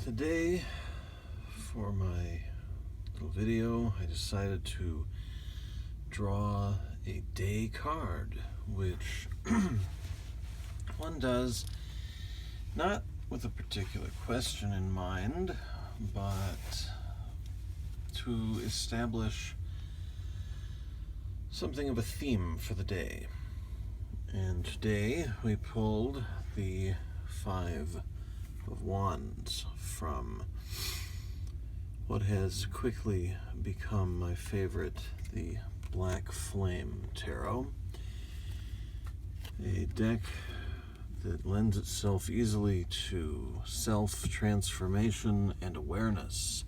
Today, for my little video, I decided to draw a day card, which one does not with a particular question in mind, but to establish something of a theme for the day. And today we pulled the Five of Wands from what has quickly become my favorite, the Black Flame Tarot. A deck that lends itself easily to self-transformation and awareness.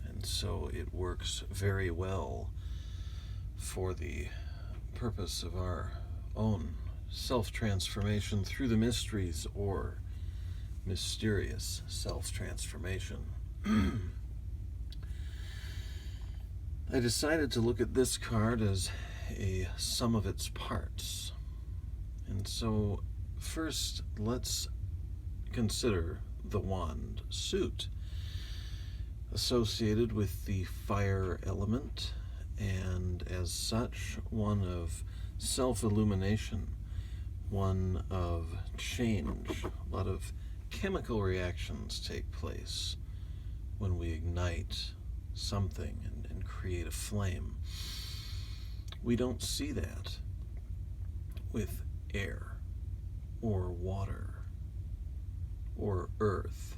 And so it works very well for the purpose of our own self-transformation through the mysteries or mysterious self-transformation. I decided to look at this card as a sum of its parts. And so first, let's consider the wand suit, associated with the fire element, and as such, one of self-illumination, one of change. A lot of chemical reactions take place when we ignite something and create a flame. We don't see that with air or water or earth.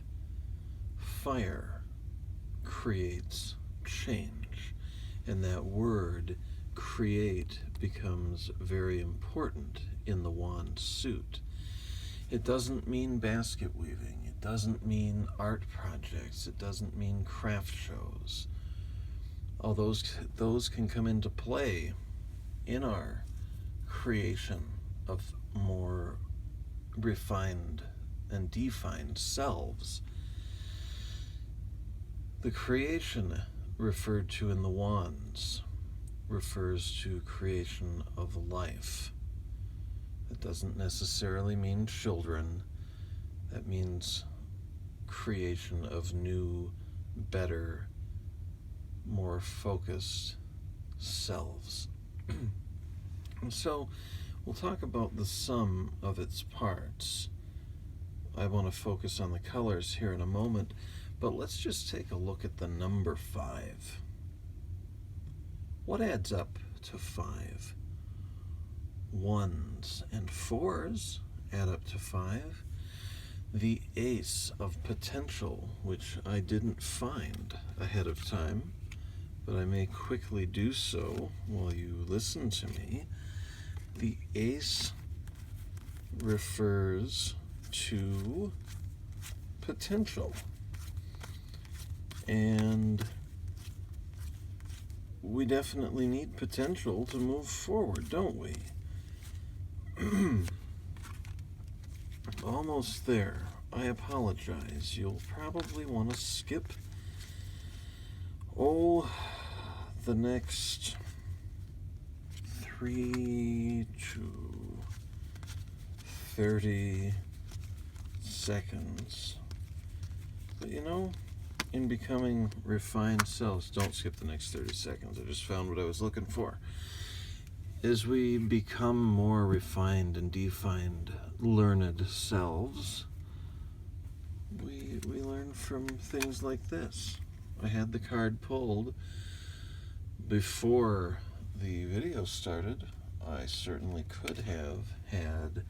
Fire creates change, and that word create becomes very important in the wand suit. It doesn't mean basket weaving, it doesn't mean art projects, it doesn't mean craft shows. All those can come into play in our creation of more refined and defined selves. The creation referred to in the wands refers to creation of life. That doesn't necessarily mean children. That means creation of new, better, more focused selves. And so we'll talk about the sum of its parts. I want to focus on the colors here in a moment, but let's just take a look at the number 5. What adds up to 5? 1s and 4s add up to 5. The Ace of Potential, which I didn't find ahead of time, but I may quickly do so while you listen to me. The Ace refers to potential, and we definitely need potential to move forward, don't we? Almost there. I apologize. You'll probably want to skip the next 3 to 30 seconds. But you know, in becoming refined selves, don't skip the next 30 seconds. I just found what I was looking for. As we become more refined and defined, learned selves, we learn from things like this. I had the card pulled before the video started. I certainly could have had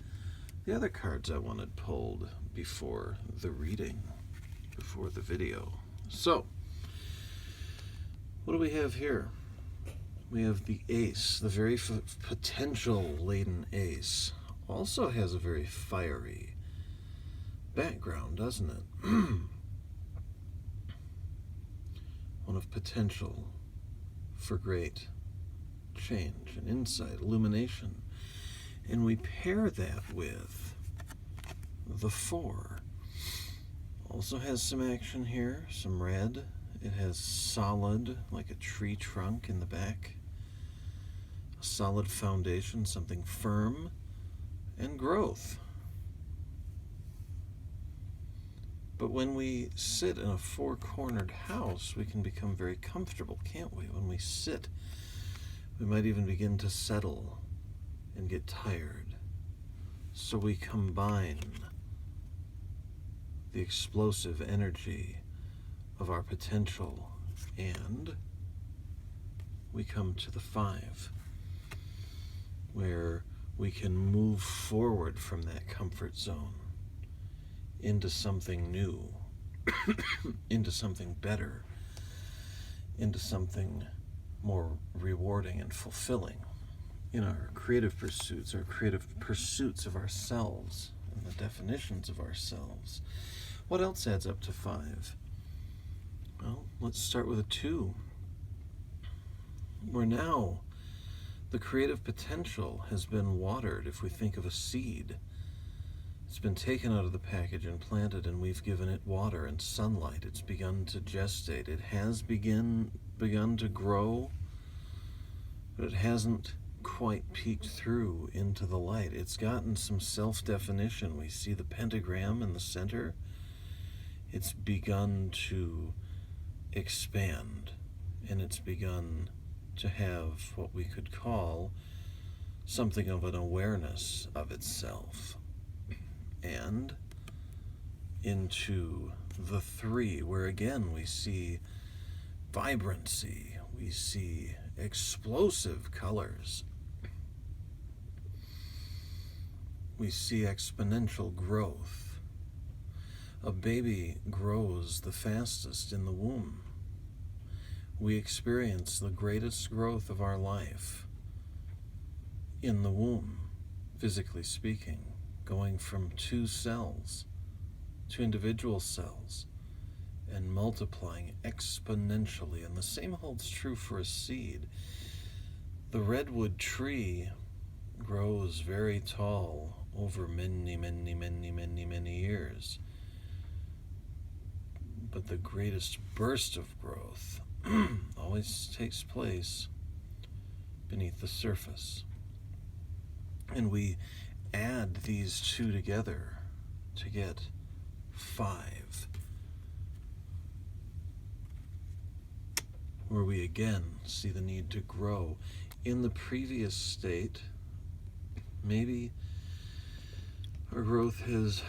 the other cards I wanted pulled before the reading, before the video. So, what do we have here? We have the Ace, the very potential-laden Ace. Also has a very fiery background, doesn't it? One of potential for great change and insight, illumination. And we pair that with the 4. Also has some action here, some red. It has solid, like a tree trunk in the back. A solid foundation, something firm, and growth. But when we sit in a four-cornered house, we can become very comfortable, can't we? When we sit, we might even begin to settle and get tired. So we combine the explosive energy of our potential, and we come to the 5, where we can move forward from that comfort zone into something new, into something better, into something more rewarding and fulfilling in our creative pursuits of ourselves and the definitions of ourselves. What else adds up to 5? Well, let's start with a 2. Where now the creative potential has been watered. If we think of a seed, it's been taken out of the package and planted, and we've given it water and sunlight. It's begun to gestate. It has begun to grow, but it hasn't quite peeked through into the light. It's gotten some self-definition. We see the pentagram in the center. It's begun to expand, and it's begun to have what we could call something of an awareness of itself. And into the 3, where again we see vibrancy, we see explosive colors, we see exponential growth. A baby grows the fastest in the womb. We experience the greatest growth of our life in the womb, physically speaking, going from 2 cells to individual cells and multiplying exponentially. And the same holds true for a seed. The redwood tree grows very tall over many, many, many, many, many years. But the greatest burst of growth always takes place beneath the surface. And we add these 2 together to get 5, where we again see the need to grow. In the previous state, maybe our growth has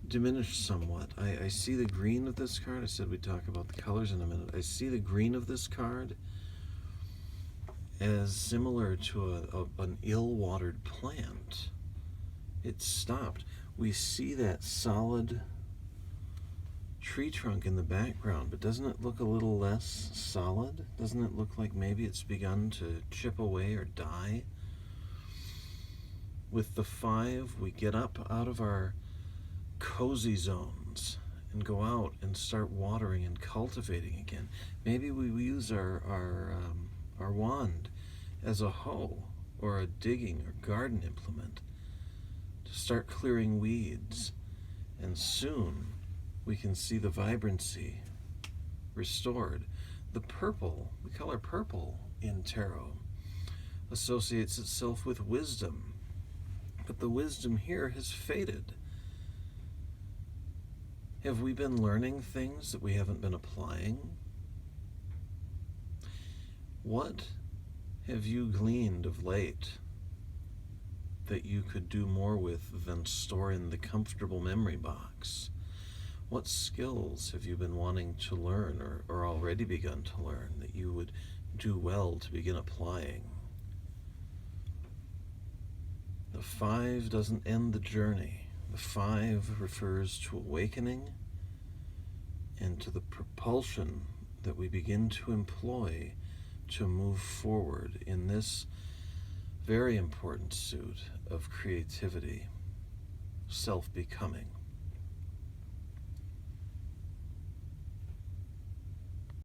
diminished somewhat. I see the green of this card. I said we'd talk about the colors in a minute. I see the green of this card as similar to an ill-watered plant. It's stopped. We see that solid tree trunk in the background, but doesn't it look a little less solid? Doesn't it look like maybe it's begun to chip away or die? With the 5, we get up out of our cozy zones and go out and start watering and cultivating again. Maybe we use our wand as a hoe or a digging or garden implement to start clearing weeds, and soon we can see the vibrancy restored. The purple, the color purple in tarot, associates itself with wisdom, but the wisdom here has faded. Have we been learning things that we haven't been applying? What have you gleaned of late that you could do more with than store in the comfortable memory box? What skills have you been wanting to learn or already begun to learn that you would do well to begin applying? The 5 doesn't end the journey. The 5 refers to awakening and to the propulsion that we begin to employ to move forward in this very important suit of creativity, self-becoming.